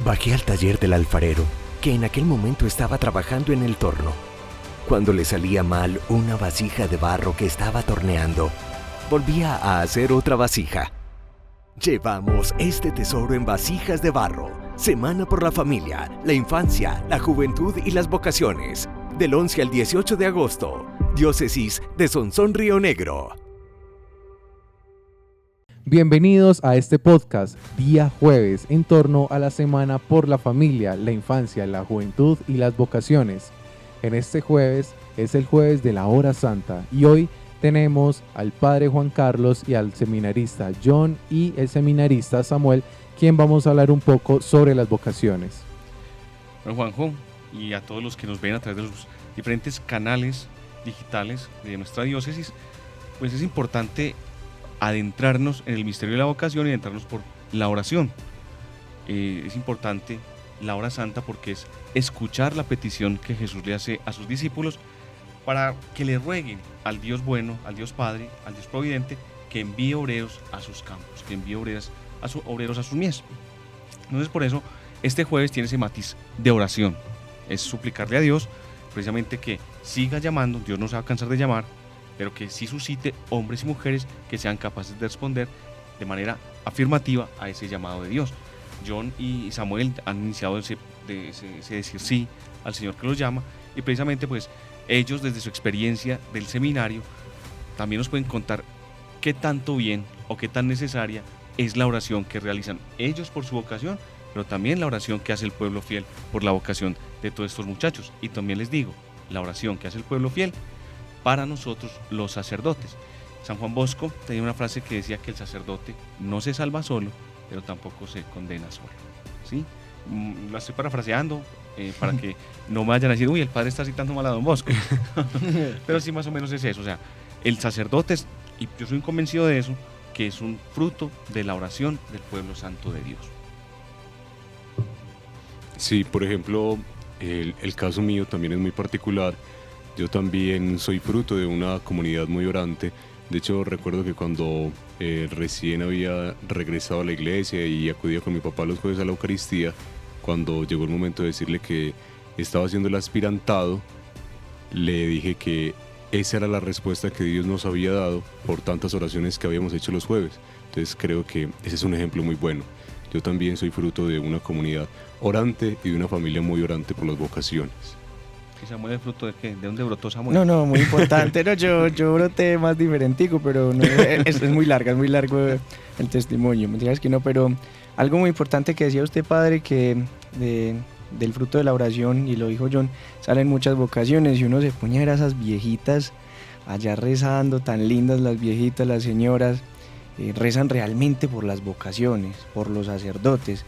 Bajé al taller del alfarero, que en aquel momento estaba trabajando en el torno. Cuando le salía mal una vasija de barro que estaba torneando, volvía a hacer otra vasija. Llevamos este tesoro en vasijas de barro. Semana por la familia, la infancia, la juventud y las vocaciones. Del 11 al 18 de agosto. Diócesis de Sonsón Río Negro. Bienvenidos a este podcast, día jueves, en torno a la Semana por la Familia, la Infancia, la Juventud y las Vocaciones. En este jueves es el jueves de la Hora Santa y hoy tenemos al Padre Juan Carlos y al seminarista John y el seminarista Samuel, quien vamos a hablar un poco sobre las vocaciones. Bueno, Juanjo, y a todos los que nos ven a través de los diferentes canales digitales de nuestra diócesis, pues es importante adentrarnos en el misterio de la vocación y adentrarnos por la oración. Es importante la hora santa porque es escuchar la petición que Jesús le hace a sus discípulos para que le rueguen al Dios bueno, al Dios Padre, al Dios Providente, que envíe obreros a sus campos, que envíe obreros a sus mies. Entonces por eso este jueves tiene ese matiz de oración, es suplicarle a Dios precisamente que siga llamando. Dios no se va a cansar de llamar, pero que sí suscite hombres y mujeres que sean capaces de responder de manera afirmativa a ese llamado de Dios. John y Samuel han iniciado ese decir sí al Señor que los llama, y precisamente pues ellos desde su experiencia del seminario también nos pueden contar qué tanto bien o qué tan necesaria es la oración que realizan ellos por su vocación, pero también la oración que hace el pueblo fiel por la vocación de todos estos muchachos. Y también les digo, la oración que hace el pueblo fiel para nosotros los sacerdotes. San Juan Bosco tenía una frase que decía que el sacerdote no se salva solo, pero tampoco se condena solo, ¿sí? La estoy parafraseando para que no me vayan a decir, uy, el padre está citando mal a Don Bosco. Pero sí, más o menos es eso. O sea, el sacerdote, y yo soy convencido de eso, que es un fruto de la oración del pueblo santo de Dios. Sí, por ejemplo, el caso mío también es muy particular. Yo también soy fruto de una comunidad muy orante. De hecho, recuerdo que cuando recién había regresado a la iglesia y acudía con mi papá los jueves a la Eucaristía, cuando llegó el momento de decirle que estaba haciendo el aspirantado, le dije que esa era la respuesta que Dios nos había dado por tantas oraciones que habíamos hecho los jueves. Entonces creo que ese es un ejemplo muy bueno. Yo también soy fruto de una comunidad orante y de una familia muy orante por las vocaciones. ¿Y Samuel es fruto de qué? ¿De dónde brotó Samuel? No, muy importante. No, yo broté más diferentico, pero no, es muy largo el testimonio. Me digas que no, pero algo muy importante que decía usted, padre, que del fruto de la oración, y lo dijo John, salen muchas vocaciones y uno se pone a ver a esas viejitas allá rezando, tan lindas las viejitas, las señoras, rezan realmente por las vocaciones, por los sacerdotes.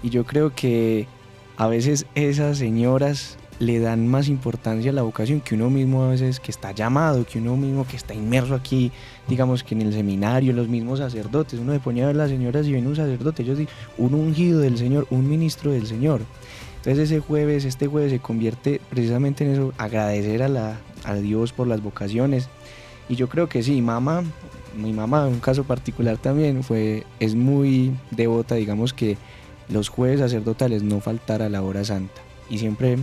Y yo creo que a veces esas señoras le dan más importancia a la vocación que uno mismo a veces que está llamado, que uno mismo que está inmerso aquí, digamos que en el seminario, los mismos sacerdotes. Uno se pone a ver las señoras y ven un sacerdote, ellos dicen, un ungido del Señor, un ministro del Señor. Entonces este jueves se convierte precisamente en eso, agradecer a Dios por las vocaciones. Y yo creo que sí, mi mamá, en un caso particular también, es muy devota, digamos que los jueves sacerdotales no faltar a la hora santa. Y siempre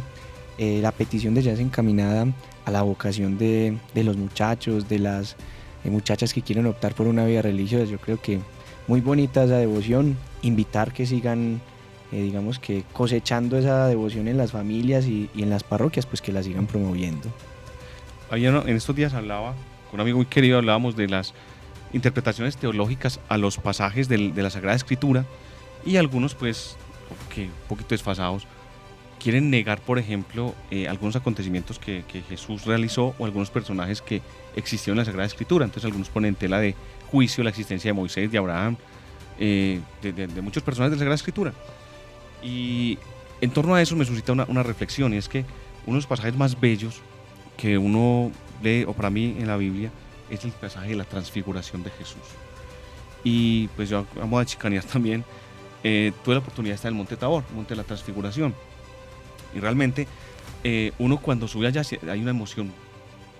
la petición de ella es encaminada a la vocación de los muchachos, de las muchachas que quieren optar por una vida religiosa. Yo creo que muy bonita esa devoción, invitar que sigan, digamos que cosechando esa devoción en las familias y en las parroquias, pues que la sigan promoviendo. En estos días hablaba con un amigo muy querido, hablábamos de las interpretaciones teológicas a los pasajes de la Sagrada Escritura, y algunos pues un poquito desfasados quieren negar, por ejemplo, algunos acontecimientos que Jesús realizó o algunos personajes que existieron en la Sagrada Escritura. Entonces algunos ponen en tela de juicio la existencia de Moisés, de Abraham, de muchos personajes de la Sagrada Escritura. Y en torno a eso me suscita una reflexión, y es que uno de los pasajes más bellos que uno lee, o para mí en la Biblia, es el pasaje de la transfiguración de Jesús. Y pues yo, a modo de chicanear también, tuve la oportunidad de estar en el Monte Tabor, el Monte de la Transfiguración. Y realmente uno cuando sube allá hay una emoción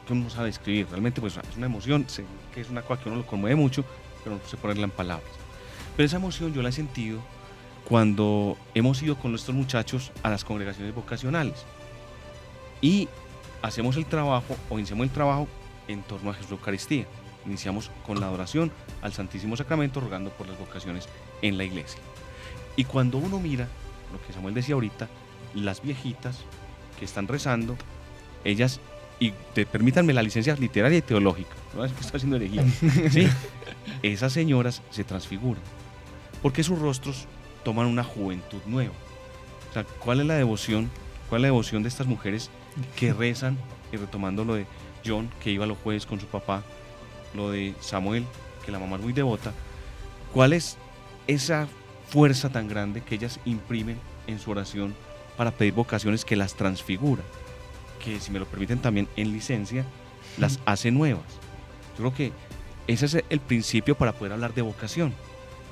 que uno no sabe describir. Realmente pues es una emoción, que es una cosa que uno lo conmueve mucho, pero no sé ponerla en palabras. Pero esa emoción yo la he sentido cuando hemos ido con nuestros muchachos a las congregaciones vocacionales y hacemos el trabajo o iniciamos el trabajo en torno a Jesús Eucaristía. Iniciamos con la adoración al Santísimo Sacramento, rogando por las vocaciones en la iglesia. Y cuando uno mira, lo que Samuel decía ahorita, las viejitas que están rezando, ellas, y permítanme la licencia literaria y teológica, no es que estoy haciendo herejía, ¿sí? Esas señoras se transfiguran, porque sus rostros toman una juventud nueva. O sea, ¿cuál es la devoción de estas mujeres que rezan? Y retomando lo de John, que iba los jueves con su papá, lo de Samuel, que la mamá es muy devota, ¿cuál es esa fuerza tan grande que ellas imprimen en su oración para pedir vocaciones que las transfiguran? Que, si me lo permiten también en licencia, las hace nuevas. Yo creo que ese es el principio para poder hablar de vocación.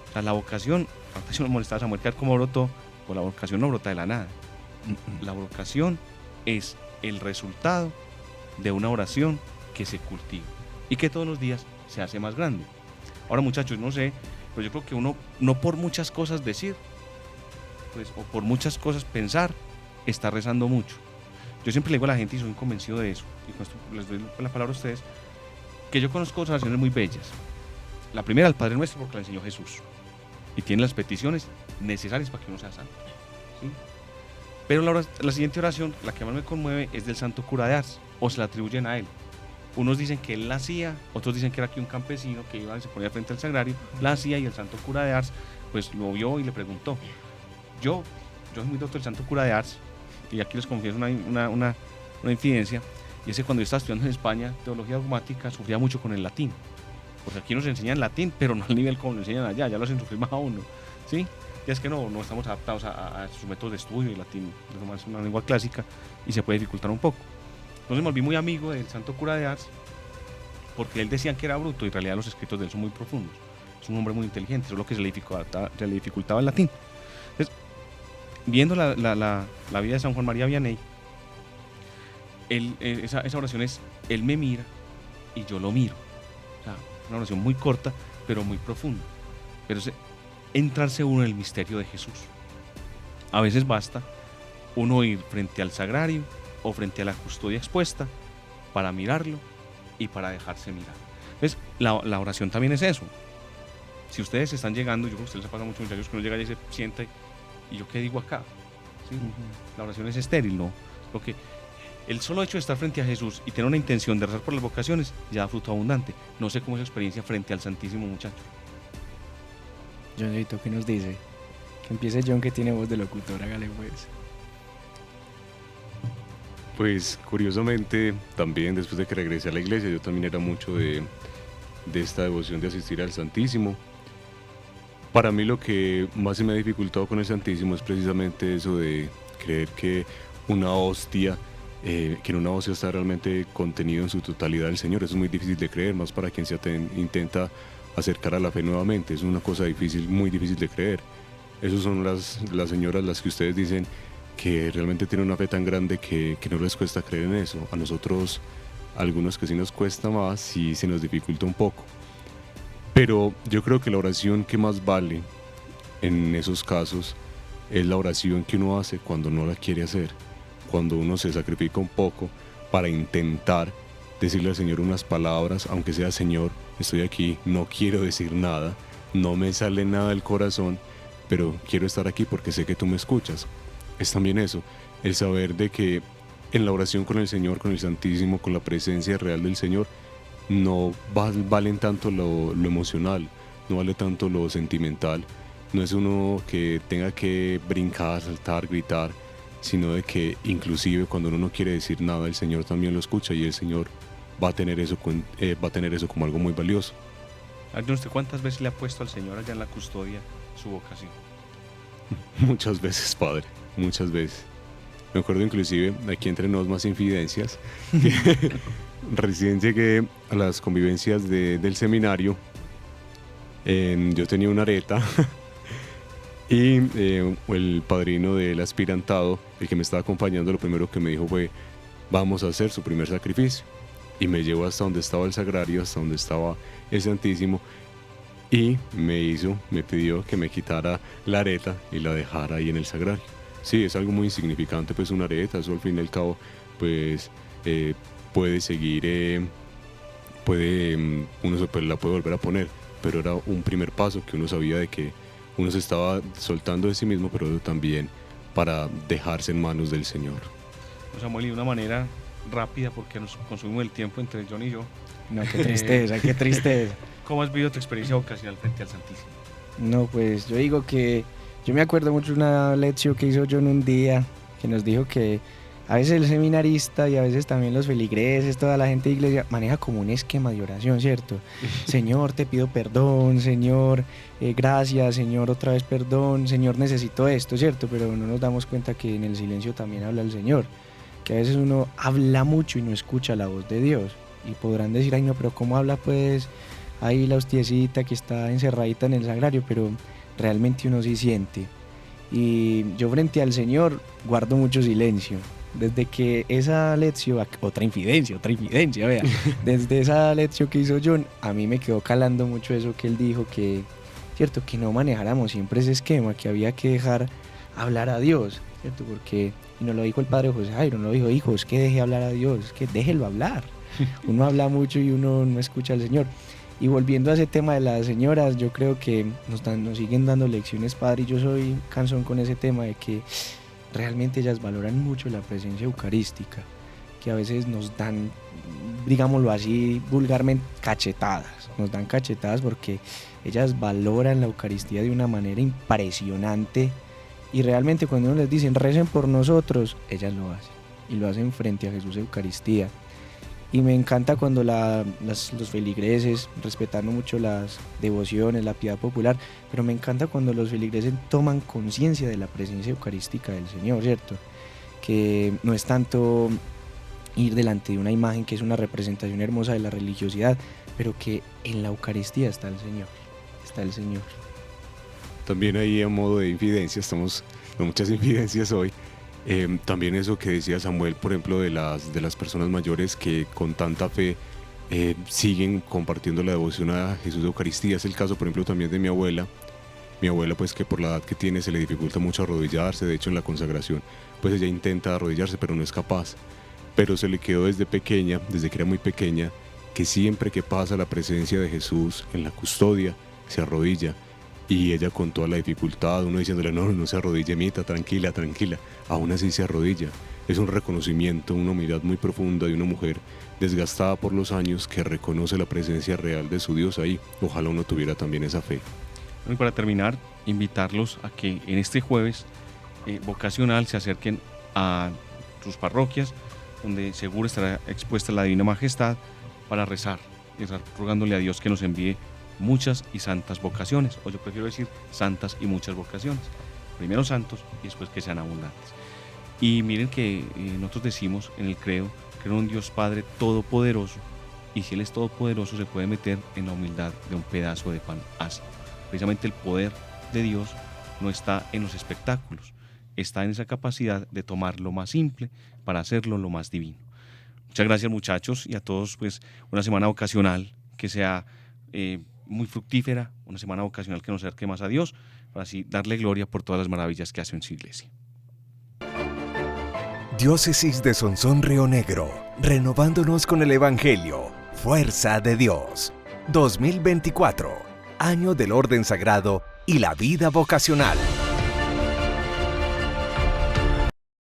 O sea, la vocación, ahorita si nos molestaba Samuel, que cómo brotó, pues la vocación no brota de la nada. La vocación es el resultado de una oración que se cultiva y que todos los días se hace más grande. Ahora, muchachos, no sé, pero yo creo que uno, no por muchas cosas decir, pues, o por muchas cosas pensar, está rezando mucho. Yo siempre le digo a la gente, y soy convencido de eso, y con esto les doy la palabra a ustedes, que yo conozco oraciones muy bellas. La primera, al Padre Nuestro, porque la enseñó Jesús, y tiene las peticiones necesarias para que uno sea santo, ¿sí? Pero la siguiente oración, la que más me conmueve, es del Santo Cura de Ars, o se la atribuyen a él. Unos dicen que él la hacía, otros dicen que era aquí un campesino que iba y se ponía frente al sagrario, la hacía, y el Santo Cura de Ars pues lo vio y le preguntó. Yo soy muy doctor del Santo Cura de Ars, y aquí les confieso una infidencia, y es que cuando yo estaba estudiando en España teología dogmática, sufría mucho con el latín, porque aquí nos enseñan latín, pero no al nivel como lo enseñan allá, ya lo hacen sufrir más a uno, ¿sí? Ya es que no estamos adaptados a sus métodos de estudio, y latín es una lengua clásica y se puede dificultar un poco. Entonces me volví muy amigo del Santo Cura de Ars, porque él decía que era bruto, y en realidad los escritos de él son muy profundos. Es un hombre muy inteligente, eso es lo que se le dificultaba el latín. Entonces, viendo la vida de San Juan María Vianney, esa oración es: él me mira y yo lo miro. O sea, una oración muy corta, pero muy profunda. Pero es entrarse uno en el misterio de Jesús. A veces basta uno ir frente al sagrario o frente a la custodia expuesta para mirarlo y para dejarse mirar. Entonces, la oración también es eso. Si ustedes están llegando, yo creo que a ustedes les pasa mucho, muchachos, que uno llega y se sienta y yo qué digo acá, ¿sí? La oración es estéril, ¿no? Porque el solo hecho de estar frente a Jesús y tener una intención de rezar por las vocaciones ya da fruto abundante. No sé cómo es la experiencia frente al Santísimo, muchacho. Johncito, ¿qué nos dice? Que empiece John, que tiene voz de locutor, hágale pues. Pues curiosamente, también después de que regresé a la iglesia, yo también era mucho de esta devoción de asistir al Santísimo. Para mí lo que más se me ha dificultado con el Santísimo es precisamente eso de creer que una hostia, que en una hostia está realmente contenido en su totalidad el Señor. Eso es muy difícil de creer, más para quien se intenta acercar a la fe nuevamente. Es una cosa difícil, muy difícil de creer. Esas son las señoras las que ustedes dicen que realmente tienen una fe tan grande que no les cuesta creer en eso. A nosotros, algunos que sí nos cuesta más, y se nos dificulta un poco. Pero yo creo que la oración que más vale en esos casos es la oración que uno hace cuando no la quiere hacer, cuando uno se sacrifica un poco para intentar decirle al Señor unas palabras, aunque sea: Señor, estoy aquí, no quiero decir nada, no me sale nada del corazón, pero quiero estar aquí porque sé que tú me escuchas. Es también eso, el saber de que en la oración con el Señor, con el Santísimo, con la presencia real del Señor, no valen tanto lo emocional, no vale tanto lo sentimental. No es uno que tenga que brincar, saltar, gritar, sino de que inclusive cuando uno no quiere decir nada, el Señor también lo escucha, y el Señor va a tener eso como algo muy valioso. ¿Usted cuántas veces le ha puesto al Señor allá en la custodia su vocación? Muchas veces, Padre, muchas veces. Me acuerdo inclusive, aquí entre nos más infidencias, que recién llegué a las convivencias del seminario. Yo tenía una areta y el padrino del aspirantado, el que me estaba acompañando, lo primero que me dijo fue: vamos a hacer su primer sacrificio. Y me llevó hasta donde estaba el sagrario, hasta donde estaba el Santísimo, y me pidió que me quitara la areta y la dejara ahí en el sagrario. Sí, es algo muy insignificante, pues una areta, eso al fin y al cabo, pues puede seguir, uno la puede volver a poner, pero era un primer paso que uno sabía de que uno se estaba soltando de sí mismo, pero también para dejarse en manos del Señor. Samuel, y de una manera rápida, porque nos consumimos el tiempo entre John y yo. No, qué tristeza, qué tristeza. ¿Cómo has vivido tu experiencia vocacional frente al Santísimo? No, pues yo digo que yo me acuerdo mucho de una lección que hizo John un día, que nos dijo que a veces el seminarista y a veces también los feligreses, toda la gente de iglesia, maneja como un esquema de oración, ¿cierto? Señor, te pido perdón, Señor, gracias, Señor, otra vez perdón, Señor, necesito esto, ¿cierto? Pero no nos damos cuenta que en el silencio también habla el Señor, que a veces uno habla mucho y no escucha la voz de Dios. Y podrán decir, ay no, pero ¿cómo habla pues ahí la hostiecita que está encerradita en el sagrario? Pero realmente uno sí siente. Y yo frente al Señor guardo mucho silencio. Desde que esa lección, otra infidencia, vea. Desde esa lección que hizo John, a mí me quedó calando mucho eso que él dijo, que, cierto, que no manejáramos siempre ese esquema, que había que dejar hablar a Dios, ¿cierto? Porque, y nos lo dijo el padre José Jairo, nos lo dijo, hijos, que deje hablar a Dios, que déjelo hablar. Uno habla mucho y uno no escucha al Señor. Y volviendo a ese tema de las señoras, yo creo que nos siguen dando lecciones, padre, y yo soy cansón con ese tema de que realmente ellas valoran mucho la presencia eucarística, que a veces nos dan, digámoslo así, vulgarmente, cachetadas. Nos dan cachetadas porque ellas valoran la Eucaristía de una manera impresionante, y realmente cuando uno les dicen recen por nosotros, ellas lo hacen, y lo hacen frente a Jesús Eucaristía. Y me encanta cuando los feligreses, respetando mucho las devociones, la piedad popular, pero me encanta cuando los feligreses toman conciencia de la presencia eucarística del Señor, ¿cierto? Que no es tanto ir delante de una imagen que es una representación hermosa de la religiosidad, pero que en la Eucaristía está el Señor, está el Señor. También ahí a modo de infidencia, estamos con muchas infidencias hoy. También eso que decía Samuel, por ejemplo, de las personas mayores que con tanta fe siguen compartiendo la devoción a Jesús de Eucaristía. Es el caso, por ejemplo, también de mi abuela, pues que por la edad que tiene se le dificulta mucho arrodillarse. De hecho, en la consagración, pues ella intenta arrodillarse, pero no es capaz. Pero se le quedó desde pequeña, desde que era muy pequeña, que siempre que pasa la presencia de Jesús en la custodia, se arrodilla. Y ella con toda la dificultad, uno diciéndole, no se arrodille, mita, tranquila, aún así se arrodilla. Es un reconocimiento, una humildad muy profunda de una mujer desgastada por los años que reconoce la presencia real de su Dios ahí. Ojalá uno tuviera también esa fe. Bueno, y para terminar, invitarlos a que en este jueves vocacional se acerquen a sus parroquias, donde seguro estará expuesta la Divina Majestad, para rezar y estar rogándole a Dios que nos envíe muchas y santas vocaciones, o yo prefiero decir santas y muchas vocaciones, primero santos y después que sean abundantes. Y miren que nosotros decimos en el credo que era un Dios Padre todopoderoso, y si Él es todopoderoso se puede meter en la humildad de un pedazo de pan ácido. Precisamente el poder de Dios no está en los espectáculos, está en esa capacidad de tomar lo más simple para hacerlo lo más divino. Muchas gracias, muchachos, y a todos, pues una semana vocacional que sea muy fructífera, una semana vocacional que nos acerque más a Dios, para así darle gloria por todas las maravillas que hace en su iglesia. Diócesis de Sonsón Río Negro, renovándonos con el Evangelio, Fuerza de Dios. 2024, Año del Orden Sagrado y la Vida Vocacional.